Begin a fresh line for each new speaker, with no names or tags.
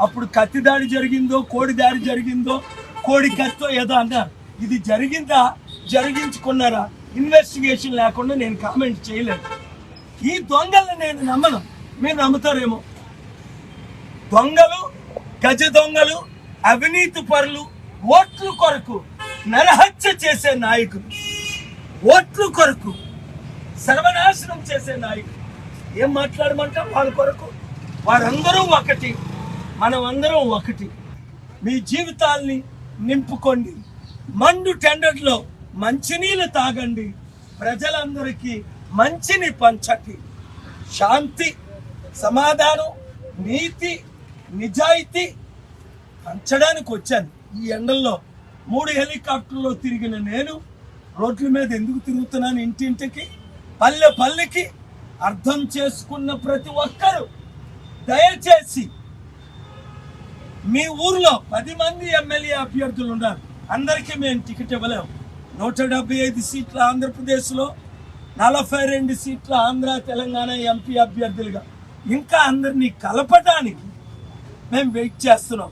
అప్పుడు కత్తి దాడి జరిగిందో కోడి దాడి జరిగిందో కోడి కత్తో ఏదో అన్నారు. ఇది జరిగిందా జరిగించుకున్నారా ఇన్వెస్టిగేషన్ లేకుండా నేను కామెంట్ చేయలేను. ఈ దొంగలను నేను నమ్మను, మీరు నమ్ముతారేమో. దొంగలు, గజ దొంగలు, అవినీతి పరులు, ఓట్ల కొరకు నరహత్య చేసే నాయకులు, ఓట్ల కొరకు సర్వనాశనం చేసే నాయకులు ఏం మాట్లాడమంటాం వాళ్ళ కొరకు? వారందరూ ఒకటి, మనం అందరం ఒకటి. మీ జీవితాల్ని నింపుకోండి, మండు టెండర్లో మంచినీళ్ళు తాగండి, ప్రజలందరికీ మంచిని పంచండి. శాంతి, సమాధానం, నీతి, నిజాయితీ పంచడానికి వచ్చాను. ఈ ఎండల్లో 3 హెలికాప్టర్లో తిరిగిన నేను రోడ్ల మీద ఎందుకు తిరుగుతున్నాను? ఇంటింటికి, పల్లె పల్లెకి అర్థం చేసుకున్న ప్రతి ఒక్కరూ దయచేసి మీ ఊర్లో 10 మంది ఎమ్మెల్యే అభ్యర్థులు ఉన్నారు, అందరికీ మేము టికెట్ ఇవ్వలేము. 175 సీట్ల ఆంధ్రప్రదేశ్లో, 42 సీట్ల ఆంధ్ర తెలంగాణ ఎంపీ అభ్యర్థులుగా ఇంకా అందరినీ కలపడానికి మేము వెయిట్ చేస్తున్నాం.